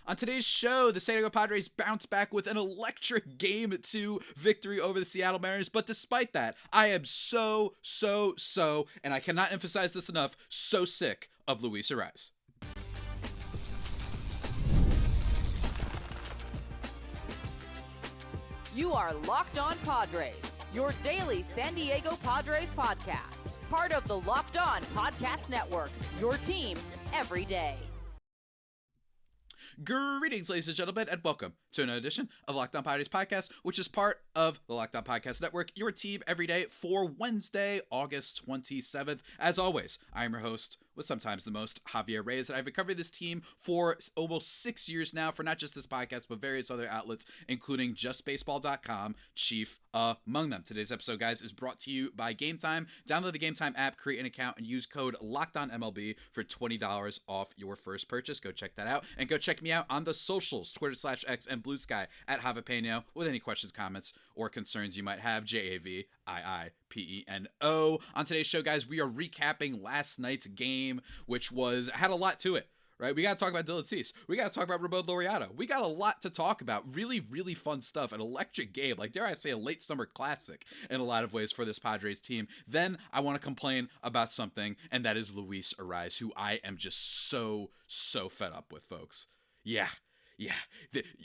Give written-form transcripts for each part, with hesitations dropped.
On today's show, the San Diego Padres bounce back with an electric Game 2 victory over the Seattle Mariners. But despite that, I am so, and I cannot emphasize this enough, so sick of Luis Arráez. You are Locked On Padres, your daily San Diego Padres podcast. Part of the Locked On Podcast Network, your team every day. Greetings, ladies and gentlemen, and welcome to another edition of Locked On Padres podcast, which is part of the Locked On Podcast Network, your team every day for Wednesday, August 27th. As always, I am your host with sometimes the most, Javier Reyes, and I've been covering this team for almost 6 years now for not just this podcast, but various other outlets, including justbaseball.com, chief among them. Today's episode, guys, is brought to you by Gametime. Download the Gametime app, create an account, and use code LOCKEDONMLB for $20 off your first purchase. Go check that out, and go check me out on the socials, Twitter/X and Blue Sky at Javipeno, with any questions, comments, or concerns you might have. JAVIIIPENO. On today's show, guys, we are recapping last night's game, which had a lot to it. Right, we got to talk about Dylan Cease. We got to talk about Ramon Laureano. We got a lot to talk about. Really, really fun stuff. An electric game, like dare I say, a late summer classic in a lot of ways for this Padres team. Then I want to complain about something, and that is Luis Arráez, who I am just so fed up with, folks. Yeah.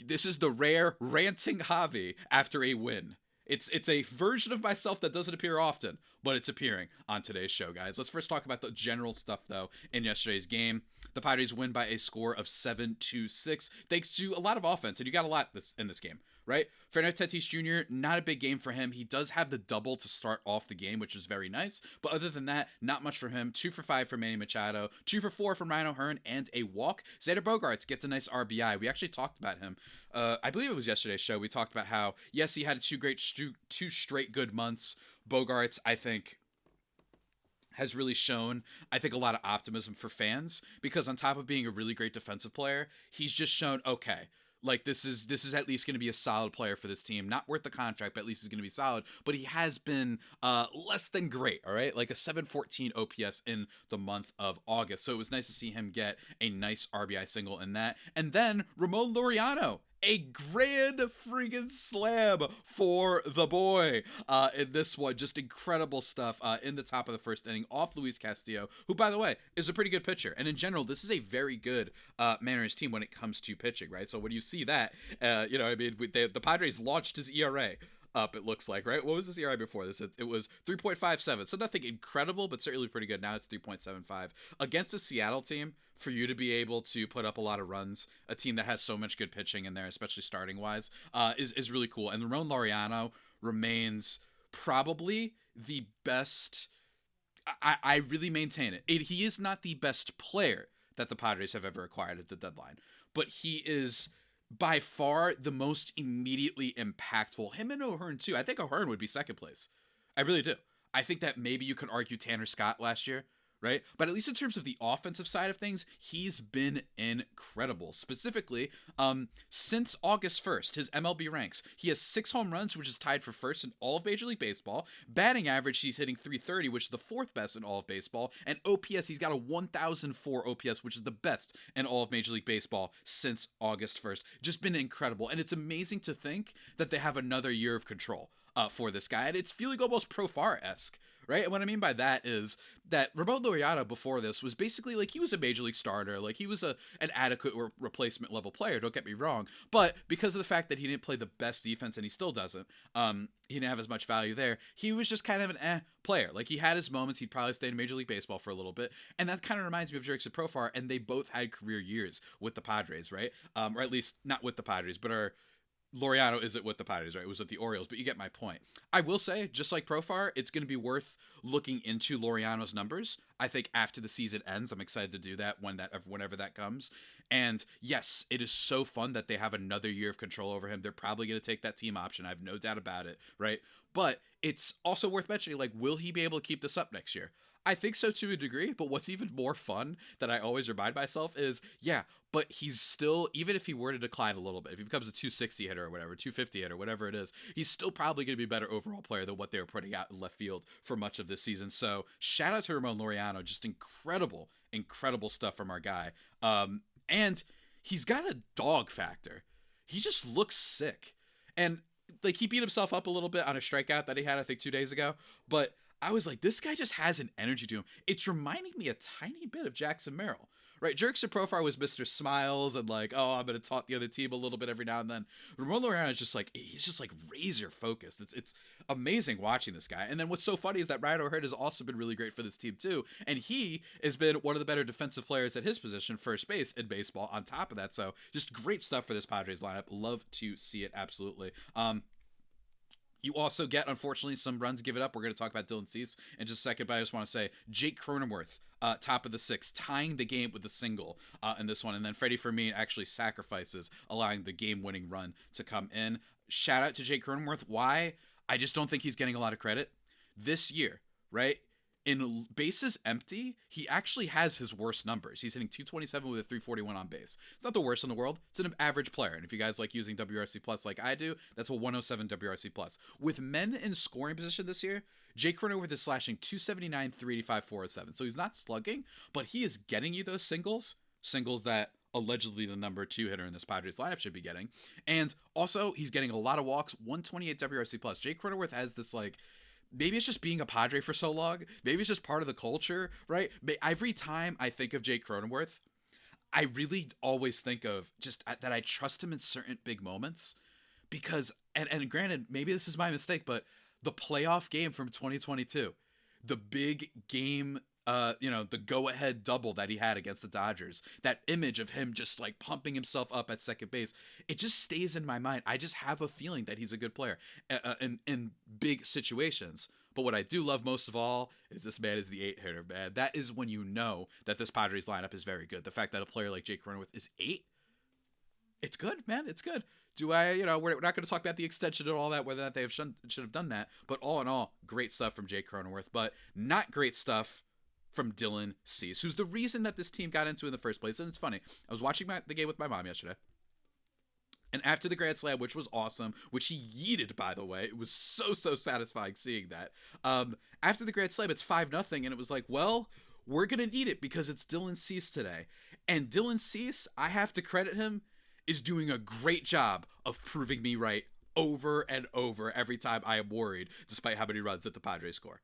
This is the rare ranting Javi after a win. It's a version of myself that doesn't appear often, but it's appearing on today's show, guys. Let's first talk about the general stuff, though, in yesterday's game. The Padres win by a score of 7-6, thanks to a lot of offense, and you got a lot in this game, right? Fernando Tatis Jr., not a big game for him. He does have the double to start off the game, which is very nice, but other than that, not much from him. 2 for 5 from Manny Machado, 2 for 4 from Ryan O'Hearn, and a walk. Xander Bogaerts gets a nice RBI. We actually talked about him. I believe it was yesterday's show. We talked about how, yes, he had two straight good months. Bogaerts, I think, has really shown, I think, a lot of optimism for fans, because on top of being a really great defensive player, he's just shown, okay, like this is at least going to be a solid player for this team. Not worth the contract, but at least he's going to be solid. But he has been less than great, all right? Like a 714 OPS in the month of August. So it was nice to see him get a nice RBI single in that. And then Ramon Laureano, a grand friggin' slam for the boy in this one. Just incredible stuff in the top of the first inning off Luis Castillo, who, by the way, is a pretty good pitcher. And in general, this is a very good Mariners team when it comes to pitching, right? So when you see that, the Padres launched his ERA up, it looks like, right? What was his ERA before this? It was 3.57, so nothing incredible, but certainly pretty good. Now it's 3.75. Against a Seattle team, for you to be able to put up a lot of runs, a team that has so much good pitching in there, especially starting-wise, is really cool. And Ramon Laureano remains probably the best. I really maintain it. He is not the best player that the Padres have ever acquired at the deadline, but he is by far the most immediately impactful. Him and O'Hearn, too. I think O'Hearn would be second place. I really do. I think that maybe you could argue Tanner Scott last year, right? But at least in terms of the offensive side of things, he's been incredible. Specifically, since August 1st, his MLB ranks, he has 6 home runs, which is tied for first in all of Major League Baseball. Batting average, he's hitting .330, which is the 4th best in all of baseball. And OPS, he's got a 1,004 OPS, which is the best in all of Major League Baseball since August 1st. Just been incredible. And it's amazing to think that they have another year of control for this guy. And it's feeling almost Profar-esque, right? And what I mean by that is that Ramon Laureano before this was basically like he was a major league starter, like he was an adequate replacement level player, don't get me wrong, but because of the fact that he didn't play the best defense, and he still doesn't, he didn't have as much value there, he was just kind of an player. Like he had his moments, he'd probably stay in Major League Baseball for a little bit, and that kind of reminds me of Jurickson Profar, and they both had career years with the Padres, right? Or at least not with the Padres, but Laureano isn't with the Padres, right? It was with the Orioles, but you get my point. I will say, just like Profar, it's going to be worth looking into Laureano's numbers. I think after the season ends, I'm excited to do that whenever that comes. And yes, it is so fun that they have another year of control over him. They're probably going to take that team option. I have no doubt about it, right? But it's also worth mentioning, like, will he be able to keep this up next year? I think so to a degree, but what's even more fun that I always remind myself is, yeah, but he's still, even if he were to decline a little bit, if he becomes a 260 hitter or whatever, 250 hitter, whatever it is, he's still probably going to be a better overall player than what they were putting out in left field for much of this season. So shout out to Ramon Laureano, just incredible stuff from our guy. And he's got a dog factor. He just looks sick. And like he beat himself up a little bit on a strikeout that he had, I think 2 days ago. But I was like, this guy just has an energy to him. It's reminding me a tiny bit of Jackson Merrill, right? Jurickson Profar was Mr. Smiles and like, oh, I'm going to taunt the other team a little bit every now and then. Ramon Laureano is just like, he's just like razor focused. It's amazing watching this guy. And then what's so funny is that Ryan O'Hare has also been really great for this team too. And he has been one of the better defensive players at his position, first base in baseball on top of that. So just great stuff for this Padres lineup. Love to see it. Absolutely. You also get, unfortunately, some runs give it up. We're going to talk about Dylan Cease in just a second, but I just want to say Jake Cronenworth, top of the sixth, tying the game with a single in this one. And then Freddie Fermin actually sacrifices, allowing the game-winning run to come in. Shout out to Jake Cronenworth. Why? I just don't think he's getting a lot of credit. This year, right? In bases empty, he actually has his worst numbers. He's hitting 227 with a 341 on base. It's not the worst in the world. It's an average player. And if you guys like using WRC Plus like I do, that's a 107 WRC Plus. With men in scoring position this year, Jake Cronenworth is slashing 279, 385, 407. So he's not slugging, but he is getting you those singles that allegedly the number 2 hitter in this Padres lineup should be getting. And also, he's getting a lot of walks, 128 WRC Plus. Jake Cronenworth has this like, maybe it's just being a Padre for so long. Maybe it's just part of the culture, right? Every time I think of Jake Cronenworth, I really always think of just that I trust him in certain big moments because, and granted, maybe this is my mistake, but the playoff game from 2022, the big game, the go-ahead double that he had against the Dodgers, that image of him just like pumping himself up at second base, it just stays in my mind. I just have a feeling that he's a good player in big situations. But what I do love most of all is this man is the 8-hitter, man. That is when you know that this Padres lineup is very good. The fact that a player like Jake Cronenworth is 8, it's good, man. It's good. We're not going to talk about the extension and all that, whether that they should have done that. But all in all, great stuff from Jake Cronenworth. But not great stuff from Dylan Cease, who's the reason that this team got into in the first place. And it's funny, I was watching the game with my mom yesterday, and after the grand slam, which was awesome, which he yeeted, by the way, it was so satisfying seeing that. After the grand slam, it's 5-0, and it was like, well, we're gonna need it because it's Dylan Cease today. And Dylan Cease, I have to credit him, is doing a great job of proving me right over and over every time I am worried, despite how many runs that the Padres score.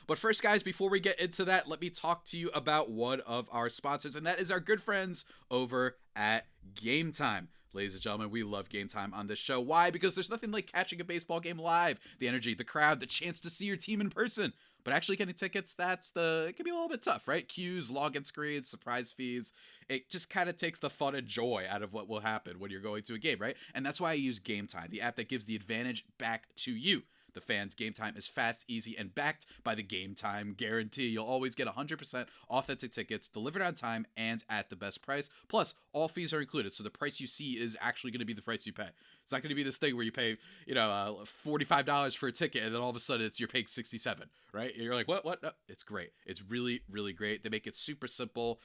But first, guys, before we get into that, let me talk to you about one of our sponsors, and that is our good friends over at Gametime. Ladies and gentlemen, we love Gametime on this show. Why? Because there's nothing like catching a baseball game live. The energy, the crowd, the chance to see your team in person. But actually getting tickets, it can be a little bit tough, right? Queues, login screens, surprise fees. It just kind of takes the fun and joy out of what will happen when you're going to a game, right? And that's why I use Gametime, the app that gives the advantage back to you. The fans' Gametime is fast, easy, and backed by the Gametime guarantee. You'll always get 100% authentic tickets delivered on time and at the best price. Plus, all fees are included, so the price you see is actually going to be the price you pay. It's not going to be this thing where you pay, $45 for a ticket, and then all of a sudden you're paying $67, right? And you're like, what? No, it's great. It's really, really great. They make it super simple.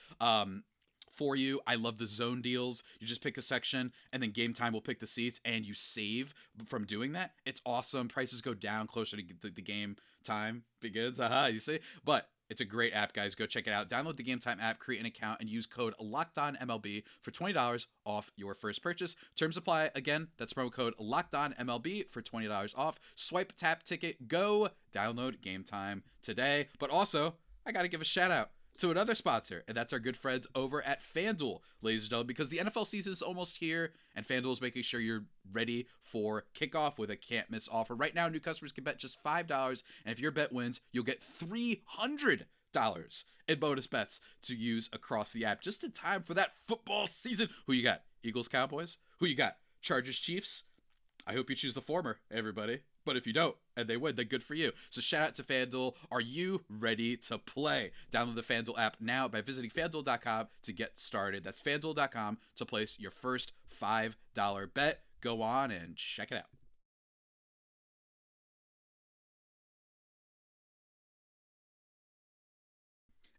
For you. I love the zone deals. You just pick a section and then Gametime will pick the seats and you save from doing that. It's awesome. Prices go down closer to the game time begins. You see? But it's a great app, guys. Go check it out. Download the Gametime app, create an account, and use code LOCKEDONMLB for $20 off your first purchase. Terms apply. Again, that's promo code LOCKEDONMLB for $20 off. Swipe, tap, ticket, go. Download Gametime today. But also, I got to give a shout out to another sponsor, and that's our good friends over at FanDuel, ladies and gentlemen, because the NFL season is almost here, and FanDuel is making sure you're ready for kickoff with a can't-miss offer. Right now, new customers can bet just $5, and if your bet wins, you'll get $300 in bonus bets to use across the app, just in time for that football season. Who you got? Eagles, Cowboys? Who you got? Chargers, Chiefs? I hope you choose the former, everybody. But if you don't, and they win, then good for you. So shout out to FanDuel. Are you ready to play? Download the FanDuel app now by visiting FanDuel.com to get started. That's FanDuel.com to place your first $5 bet. Go on and check it out.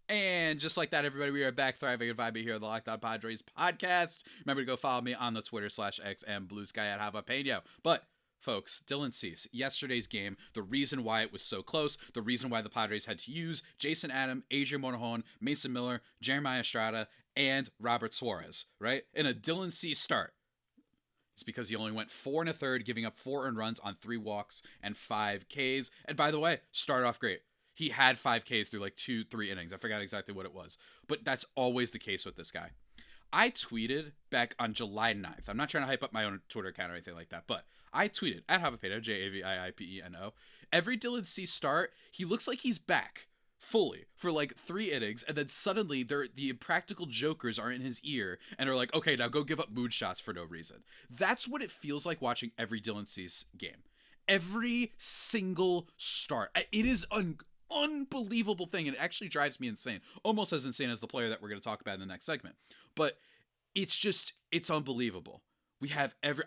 And just like that, everybody, we are back thriving and vibing here on the Locked On Padres podcast. Remember to go follow me on the Twitter /X and Blue Sky at Javapeno. But folks, Dylan Cease, yesterday's game, the reason why it was so close, the reason why the Padres had to use Jason Adam, Adrian Monajon, Mason Miller, Jeremiah Estrada, and Robert Suarez, right? In a Dylan Cease start. It's because he only went 4 1/3, giving up 4 earned runs on 3 walks and 5 Ks. And by the way, started off great. He had 5 Ks through like 2-3 innings. I forgot exactly what it was. But that's always the case with this guy. I tweeted back on July 9th. I'm not trying to hype up my own Twitter account or anything like that, but I tweeted at Javipeno, Javiiipeno. Every Dylan Cease start, he looks like he's back fully for like 3 innings, and then suddenly the impractical jokers are in his ear and are like, okay, now go give up mood shots for no reason. That's what it feels like watching every Dylan Cease game. Every single start. It is unbelievable thing, and it actually drives me insane. Almost as insane as the player that we're going to talk about in the next segment. But it's unbelievable.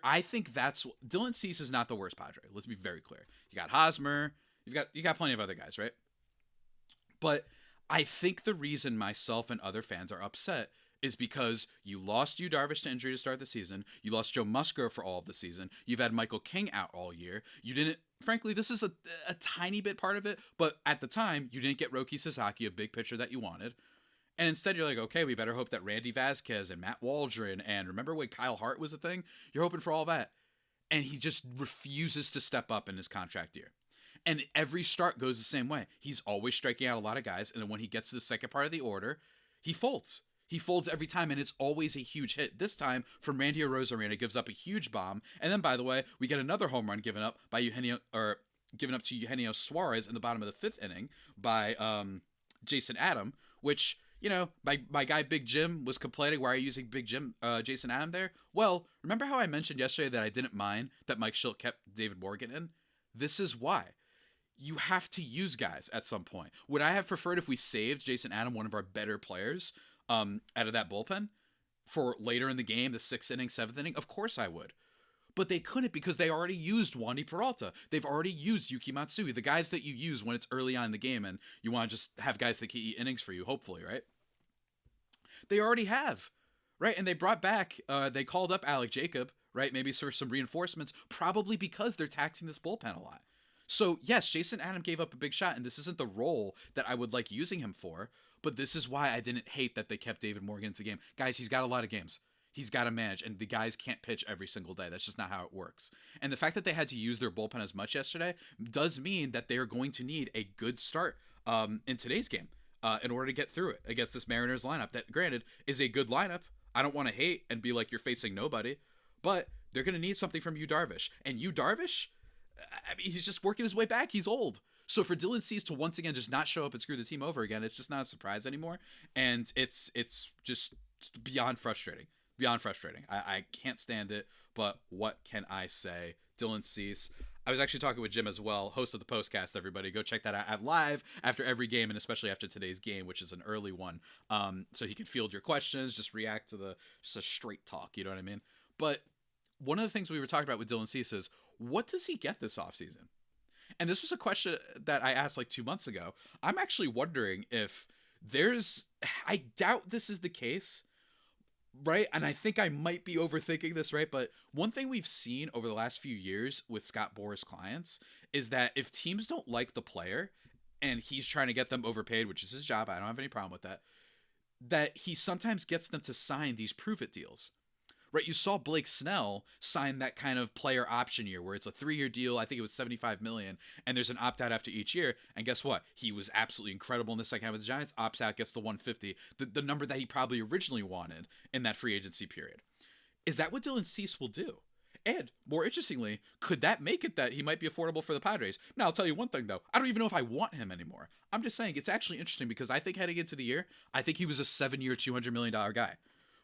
I think that's Dylan Cease is not the worst Padre. Let's be very clear. You got Hosmer, you got plenty of other guys, right? But I think the reason myself and other fans are upset is because you lost Yu Darvish to injury to start the season. You lost Joe Musgrove for all of the season. You've had Michael King out all year. You didn't, frankly, this is a tiny bit part of it, but at the time, you didn't get Roki Sasaki, a big pitcher that you wanted. And instead, you're like, okay, we better hope that Randy Vasquez and Matt Waldron, and remember when Kyle Hart was a thing? You're hoping for all that. And he just refuses to step up in his contract year. And every start goes the same way. He's always striking out a lot of guys, and then when he gets to the second part of the order, he folds. He folds every time, and it's always a huge hit. This time, from Randy Arozarena, gives up a huge bomb. And then, by the way, we get another home run given up to Eugenio Suarez in the bottom of the 5th inning by Jason Adam, which, you know, my guy Big Jim was complaining, why are you using Big Jim, Jason Adam there? Well, remember how I mentioned yesterday that I didn't mind that Mike Shildt kept David Morgan in? This is why. You have to use guys at some point. Would I have preferred if we saved Jason Adam, one of our better players, out of that bullpen for later in the game, the 6th inning, 7th inning? Of course I would. But they couldn't because they already used Wandy Peralta. They've already used Yuki Matsui, the guys that you use when it's early on in the game and you want to just have guys that can eat innings for you, hopefully, right? They already have, right? And they brought back, they called up Alec Jacob, right? Maybe for some reinforcements, probably because they're taxing this bullpen a lot. So, yes, Jason Adam gave up a big shot, and this isn't the role that I would like using him for, but this is why I didn't hate that they kept David Morgan into the game. Guys, he's got a lot of games. He's got to manage, and the guys can't pitch every single day. That's just not how it works. And the fact that they had to use their bullpen as much yesterday does mean that they are going to need a good start in today's game in order to get through it against this Mariners lineup that, granted, is a good lineup. I don't want to hate and be like you're facing nobody, but they're going to need something from Yu Darvish. And Yu Darvish, I mean, he's just working his way back. He's old. So for Dylan Cease to once again just not show up and screw the team over again, it's just not a surprise anymore. And it's just beyond frustrating. Beyond frustrating. I can't stand it, but what can I say? Dylan Cease. I was actually talking with Jim as well, host of the Postcast, everybody. Go check that out at live after every game, and especially after today's game, which is an early one. So he can field your questions, just react to just a straight talk, you know what I mean? But one of the things we were talking about with Dylan Cease is, what does he get this offseason? And this was a question that I asked like 2 months ago. I'm actually wondering if I doubt this is the case, right? And I think I might be overthinking this, right? But one thing we've seen over the last few years with Scott Boras clients is that if teams don't like the player and he's trying to get them overpaid, which is his job, I don't have any problem with that, that he sometimes gets them to sign these prove-it deals. Right, you saw Blake Snell sign that kind of player option year where it's a 3-year deal. I think it was $75 million, and there's an opt-out after each year. And guess what? He was absolutely incredible in the second half with the Giants. Opts out, gets the $150, the number that he probably originally wanted in that free agency period. Is that what Dylan Cease will do? And more interestingly, could that make it that he might be affordable for the Padres? Now, I'll tell you one thing, though. I don't even know if I want him anymore. I'm just saying it's actually interesting because I think heading into the year, I think he was a 7-year, $200 million guy.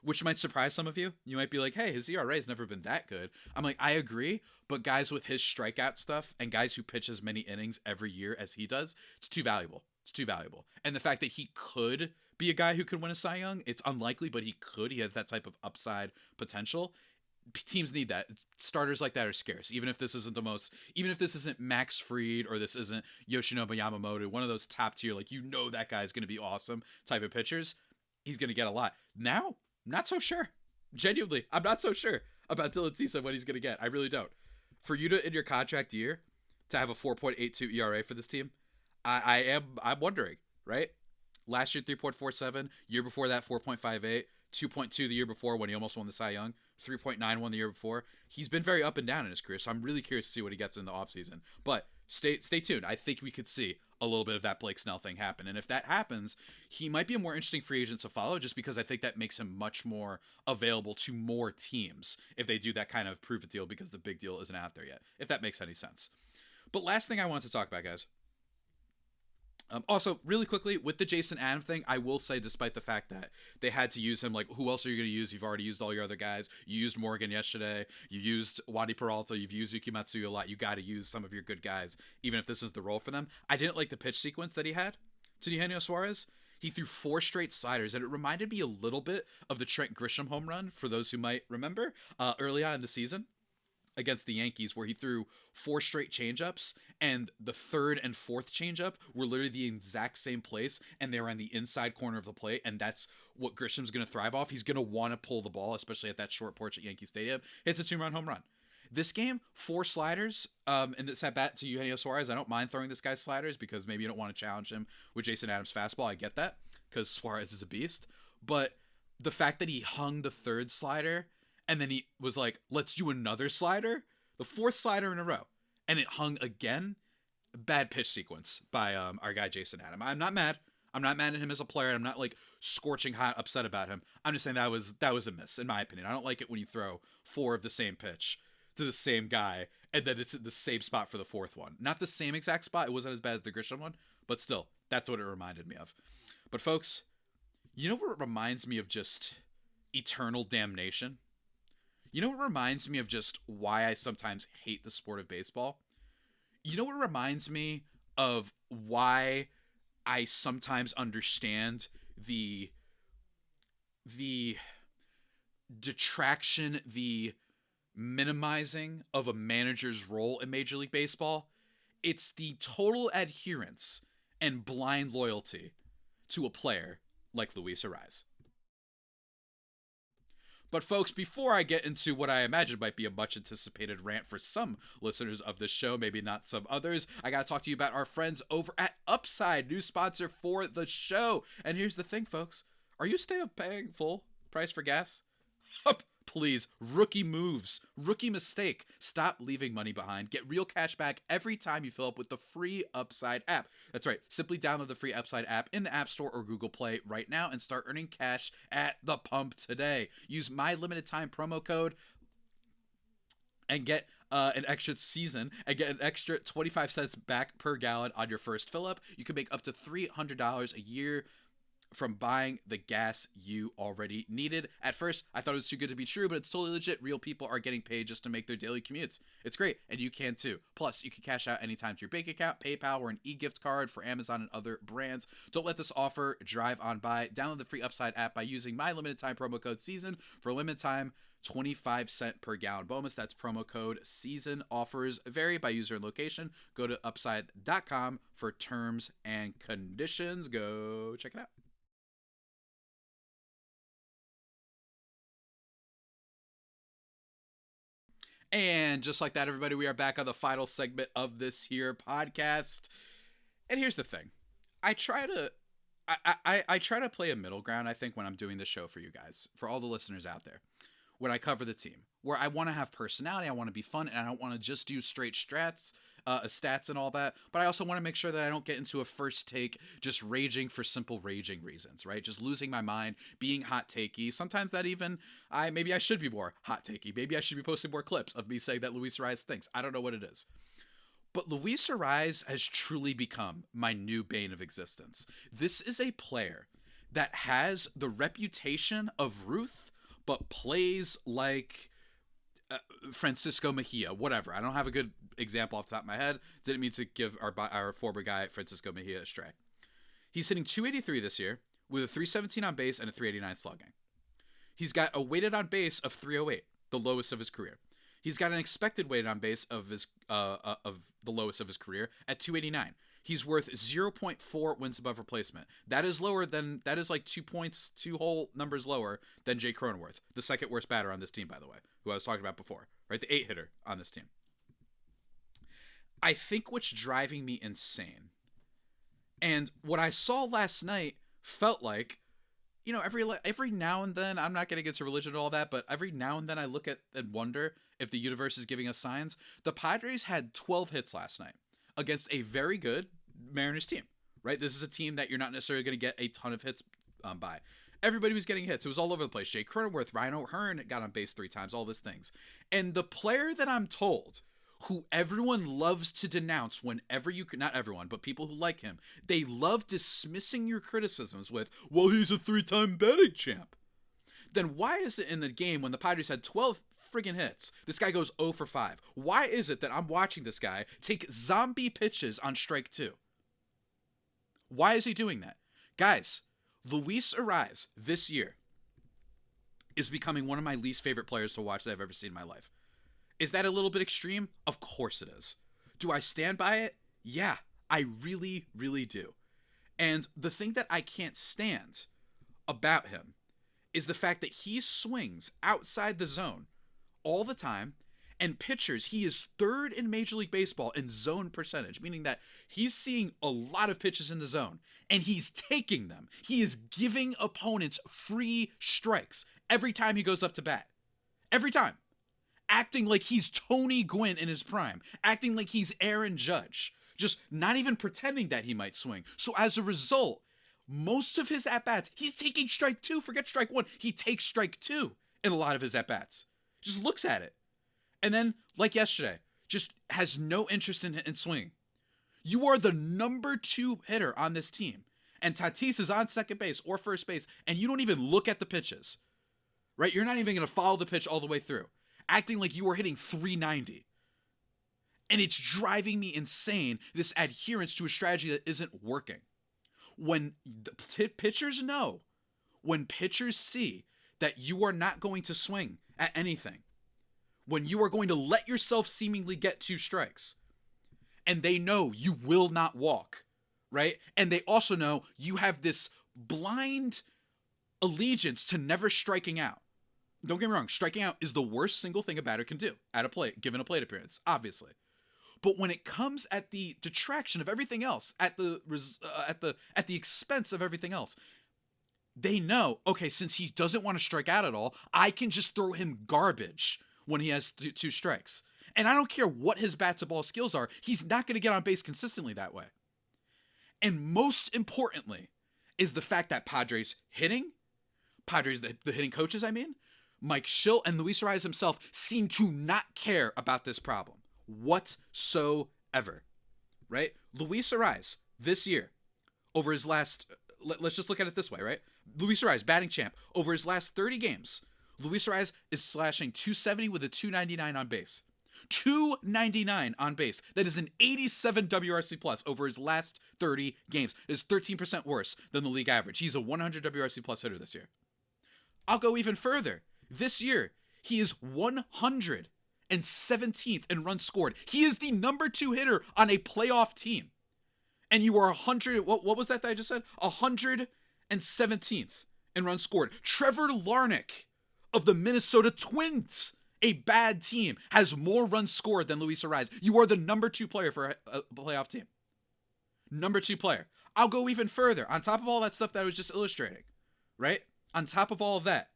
Which might surprise some of you. You might be like, hey, his ERA has never been that good. I'm like, I agree, but guys with his strikeout stuff and guys who pitch as many innings every year as he does, it's too valuable. It's too valuable. And the fact that he could be a guy who could win a Cy Young, it's unlikely, but he could. He has that type of upside potential. Teams need that. Starters like that are scarce. Even if this isn't Max Fried or this isn't Yoshinobu Yamamoto, one of those top tier, like, you know that guy's going to be awesome type of pitchers, he's going to get a lot. Now, not so sure. Genuinely, I'm not so sure about Dylan Cease and what he's going to get. I really don't. For you to, in your contract year, to have a 4.82 ERA for this team, I'm wondering, right? Last year, 3.47. Year before that, 4.58. 2.2 the year before when he almost won the Cy Young, 3.91 the year before. He's been very up and down in his career, so I'm really curious to see what he gets in the offseason. But stay tuned. I think we could see a little bit of that Blake Snell thing happen. And if that happens, he might be a more interesting free agent to follow, just because I think that makes him much more available to more teams if they do that kind of prove it deal, because the big deal isn't out there yet, if that makes any sense. But last thing I want to talk about, guys. Also, really quickly, with the Jason Adam thing, I will say, despite the fact that they had to use him, like, who else are you going to use? You've already used all your other guys. You used Morgan yesterday. You used Wadi Peralta. You've used Yuki Matsuya a lot. You got to use some of your good guys, even if this is the role for them. I didn't like the pitch sequence that he had to Eugenio Suarez. He threw 4 straight sliders, and it reminded me a little bit of the Trent Grisham home run, for those who might remember, early on in the season against the Yankees, where he threw 4 straight changeups, and the third and fourth changeup were literally the exact same place, and they were on the inside corner of the plate, and that's what Grisham's going to thrive off. He's going to want to pull the ball, especially at that short porch at Yankee Stadium. Hits a 2-run home run. This game, 4 sliders, and this at bat to Eugenio Suarez. I don't mind throwing this guy's sliders, because maybe you don't want to challenge him with Jason Adams' fastball. I get that, because Suarez is a beast. But the fact that he hung the 3rd slider, and then he was like, let's do another slider, the 4th slider in a row, and it hung again. Bad pitch sequence by our guy Jason Adam. I'm not mad. I'm not mad at him as a player. I'm not like scorching hot upset about him. I'm just saying that was a miss, in my opinion. I don't like it when you throw 4 of the same pitch to the same guy, and then it's the same spot for the 4th one. Not the same exact spot. It wasn't as bad as the Grisham one, but still, that's what it reminded me of. But folks, you know what it reminds me of? Just eternal damnation. You know what reminds me of just why I sometimes hate the sport of baseball? You know what reminds me of why I sometimes understand the detraction, the minimizing of a manager's role in Major League Baseball? It's the total adherence and blind loyalty to a player like Luis Arráez. But folks, before I get into what I imagine might be a much anticipated rant for some listeners of this show, maybe not some others, I gotta talk to you about our friends over at Upside, new sponsor for the show. And here's the thing, folks. Are you still paying full price for gas? Please, rookie moves, rookie mistake. Stop leaving money behind. Get real cash back every time you fill up with the free Upside app. That's right. Simply download the free Upside app in the App Store or Google Play right now and start earning cash at the pump today. Use my limited time promo code and get an extra season and get an extra 25 cents back per gallon on your first fill up. You can make up to $300 a year from buying the gas you already needed. At first, I thought it was too good to be true, but it's totally legit. Real people are getting paid just to make their daily commutes. It's great, and you can too. Plus, you can cash out anytime to your bank account, PayPal, or an e-gift card for Amazon and other brands. Don't let this offer drive on by. Download the free Upside app by using my limited time promo code SEASON for a limited time 25-cent per gallon bonus. That's promo code SEASON. Offers vary by user and location. Go to upside.com for terms and conditions. Go check it out. And just like that, everybody, we are back on the final segment of this here podcast. And here's the thing. I try to play a middle ground, I think, when I'm doing this show for you guys, for all the listeners out there, when I cover the team, where I want to have personality, I want to be fun, and I don't want to just do straight stats and all that, but I also want to make sure that I don't get into a first take just raging for simple raging reasons, right? Just losing my mind, being hot takey. Sometimes that even maybe I should be more hot takey. Maybe I should be posting more clips of me saying that Luis Arráez stinks. I don't know what it is. But Luis Arráez has truly become my new bane of existence. This is a player that has the reputation of Ruth, but plays like Francisco Mejia, whatever. I don't have a good example off the top of my head. Didn't mean to give our former guy Francisco Mejia a stray. He's hitting 283 this year with a 317 on base and a 389 slugging. He's got a weighted on base of 308, the lowest of his career. He's got an expected weighted on base of his of the lowest of his career at 289. He's worth 0.4 wins above replacement. That is like 2 points, 2 whole numbers lower than Jay Cronenworth, the second worst batter on this team, by the way, who I was talking about before, right? The 8-hitter on this team. I think what's driving me insane, and what I saw last night felt like, every now and then, I'm not getting into religion and all that, but every now and then I look at and wonder if the universe is giving us signs. The Padres had 12 hits last night against a very good Mariners team, right? This is a team that you're not necessarily going to get a ton of hits by. Everybody was getting hits. It was all over the place. Jay Cronenworth, Ryan O'Hearn got on base 3 times, all these things. And the player that I'm told, who everyone loves to denounce whenever you can, not everyone, but people who like him, they love dismissing your criticisms with, well, he's a 3-time batting champ. Then why is it in the game when the Padres had 12 friggin' hits, this guy goes 0 for 5? Why is it that I'm watching this guy take zombie pitches on strike 2? Why is he doing that? Guys, Luis Arráez this year is becoming one of my least favorite players to watch that I've ever seen in my life. Is that a little bit extreme? Of course it is. Do I stand by it? Yeah, I really, really do. And the thing that I can't stand about him is the fact that he swings outside the zone all the time, and pitchers, he is 3rd in Major League Baseball in zone percentage, meaning that he's seeing a lot of pitches in the zone, and he's taking them. He is giving opponents free strikes every time he goes up to bat. Every time. Acting like he's Tony Gwynn in his prime. Acting like he's Aaron Judge. Just not even pretending that he might swing. So as a result, most of his at-bats, he's taking strike 2. Forget strike 1. He takes strike 2 in a lot of his at-bats. Just looks at it. And then, like yesterday, just has no interest in swinging. You are the number 2 hitter on this team. And Tatis is on second base or first base, and you don't even look at the pitches. Right? You're not even going to follow the pitch all the way through. Acting like you are hitting 390. And it's driving me insane, this adherence to a strategy that isn't working. When pitchers know, when pitchers see that you are not going to swing at anything, when you are going to let yourself seemingly get 2 strikes, and they know you will not walk, right? And they also know you have this blind allegiance to never striking out. Don't get me wrong, striking out is the worst single thing a batter can do at a plate, given a plate appearance, obviously. But when it comes at the detraction of everything else, at the expense of everything else, they know, okay, since he doesn't want to strike out at all, I can just throw him garbage when he has 2 strikes. And I don't care what his bat-to-ball skills are, he's not going to get on base consistently that way. And most importantly is the fact that Padres, the hitting coaches, Mike Shildt and Luis Arráez himself seem to not care about this problem whatsoever, right? Luis Arráez this year, over his last, let's just look at it this way, right? Luis Arráez, batting champ, over his last 30 games, Luis Arráez is slashing .270 with a .299 on base. .299 on base. That is an 87 WRC plus over his last 30 games. It is 13% worse than the league average. He's a 100 WRC plus hitter this year. I'll go even further. This year, he is 117th in runs scored. He is the number 2 hitter on a playoff team. And you are 100, what was that I just said? 117th in runs scored. Trevor Larnach of the Minnesota Twins, a bad team, has more runs scored than Luis Arráez. You are the number 2 player for a playoff team. Number 2 player. I'll go even further. On top of all that stuff that I was just illustrating, right? On top of all of that,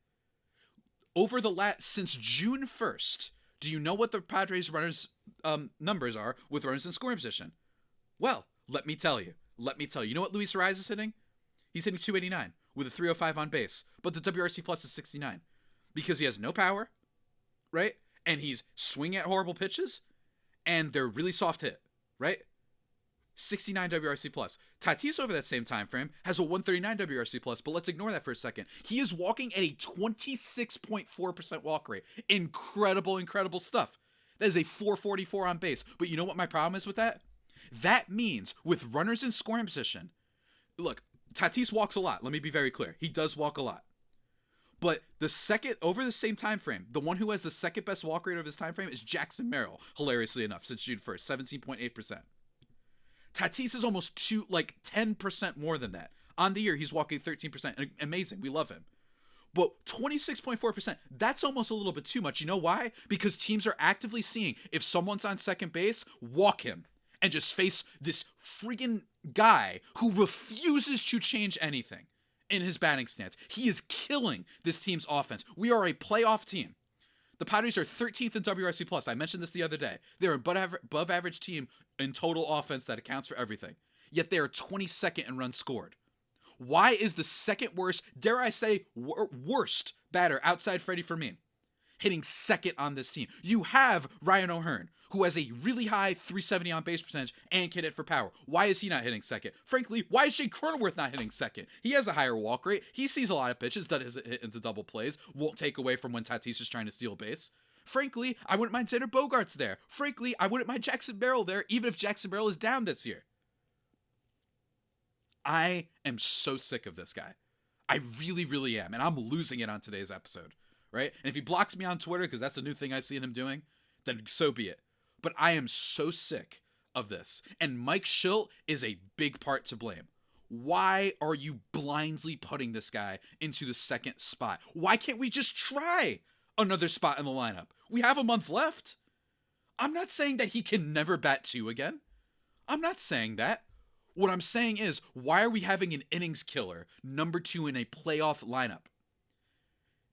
since June 1st, do you know what the Padres runners numbers are with runners in scoring position? Well, let me tell you. You know what Luis Arráez is hitting? He's hitting .289 with a .305 on base, but the WRC plus is 69 because he has no power, right? And he's swinging at horrible pitches, and they're really soft hit, right? 69 WRC plus. Tatis over that same time frame has a 139 WRC plus, but let's ignore that for a second. He is walking at a 26.4% walk rate. Incredible stuff. That is a 444 on base. But you know what my problem is with that? That means with runners in scoring position, look, Tatis walks a lot. Let me be very clear. He does walk a lot. But the second, over the same time frame, the one who has the second best walk rate of his time frame is Jackson Merrill, hilariously enough, since June 1st, 17.8%. Tatis is almost 10% more than that. On the year, he's walking 13%. Amazing. We love him. But 26.4%, that's almost a little bit too much. You know why? Because teams are actively seeing if someone's on second base, walk him and just face this freaking guy who refuses to change anything. in his batting stance. He is killing this team's offense. We are a playoff team. The Padres are 13th in WRC plus. I mentioned this the other day. They're an above average team in total offense that accounts for everything. Yet they are 22nd in runs scored. Why is the second worst, dare I say, worst batter outside Freddie Fermin hitting second on this team? You have Ryan O'Hearn, who has a really high 370 on base percentage and can hit for power. Why is he not hitting second? Frankly, why is Jake Cronenworth not hitting second? He has a higher walk rate. He sees a lot of pitches, doesn't hit into double plays, won't take away from when Tatis is trying to steal base. Frankly, I wouldn't mind Xander Bogaerts there. Frankly, I wouldn't mind Jackson Merrill there, even if Jackson Merrill is down this year. I am so sick of this guy. I really, really am. And I'm losing it on today's episode, right? And if he blocks me on Twitter, because that's a new thing I've seen him doing, then so be it. But I am so sick of this. And Mike Shildt is a big part to blame. Why are you blindly putting this guy into the second spot? Why can't we just try another spot in the lineup? We have a month left. I'm not saying that he can never bat 2 again. I'm not saying that. What I'm saying is, why are we having an innings killer, number 2 in a playoff lineup?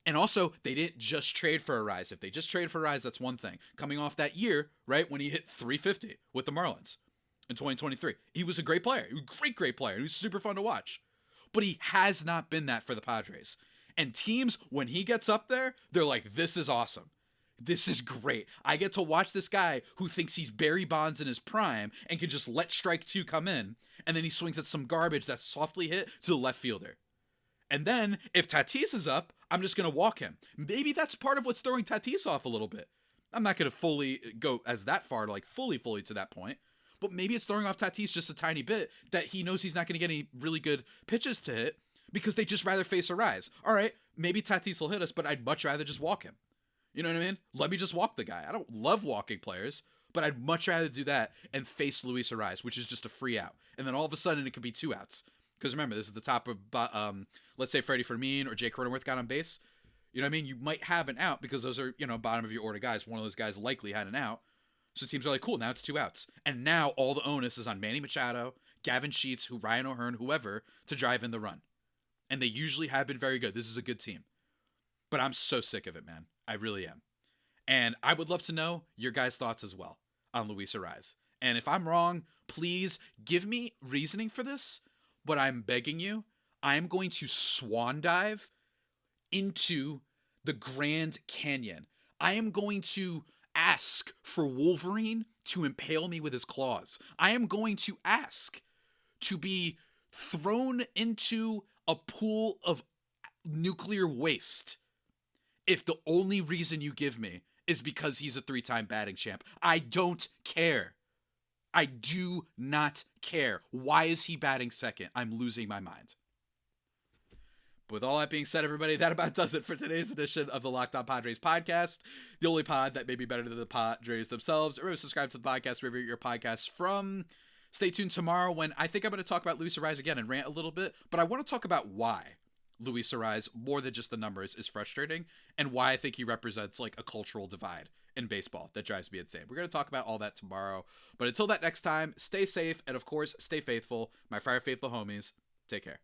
And also, they didn't just trade for Arraez. If they just traded for Arraez, that's one thing. Coming off that year, right, when he hit 350 with the Marlins in 2023. He was a great player. He was a great player. He was super fun to watch. But he has not been that for the Padres. And teams, when he gets up there, they're like, this is awesome. This is great. I get to watch this guy who thinks he's Barry Bonds in his prime and can just let strike 2 come in, and then he swings at some garbage that's softly hit to the left fielder. And then, if Tatis is up, I'm just going to walk him. Maybe that's part of what's throwing Tatis off a little bit. I'm not going to fully go as that far, like fully to that point. But maybe it's throwing off Tatis just a tiny bit that he knows he's not going to get any really good pitches to hit because they just rather face Arraez. All right, maybe Tatis will hit us, but I'd much rather just walk him. You know what I mean? Let me just walk the guy. I don't love walking players, but I'd much rather do that and face Luis Arráez, which is just a free out. And then all of a sudden it could be 2 outs. Because remember, this is the top of, let's say Freddie Fermin or Jake Cronenworth got on base. You know what I mean? You might have an out because those are, bottom of your order guys. One of those guys likely had an out. So teams are like, cool, now it's 2 outs. And now all the onus is on Manny Machado, Gavin Sheets, Ryan O'Hearn, whoever, to drive in the run. And they usually have been very good. This is a good team. But I'm so sick of it, man. I really am. And I would love to know your guys' thoughts as well on Luis Arraez. And if I'm wrong, please give me reasoning for this. But I'm begging you, I'm going to swan dive into the Grand Canyon. I am going to ask for Wolverine to impale me with his claws. I am going to ask to be thrown into a pool of nuclear waste if the only reason you give me is because he's a 3-time batting champ. I don't care. I do not care. Why is he batting second? I'm losing my mind. But with all that being said, everybody, that about does it for today's edition of the Locked On Padres podcast. The only pod that may be better than the Padres themselves. Remember to subscribe to the podcast wherever you get your podcasts from. Stay tuned tomorrow when I think I'm going to talk about Luis Arraez again and rant a little bit. But I want to talk about why Luis Arraez, more than just the numbers, is frustrating, and why I think he represents like a cultural divide in baseball that drives me insane. We're going to talk about all that tomorrow. But until that next time, stay safe and, of course, stay faithful. My Fire Faithful homies, take care.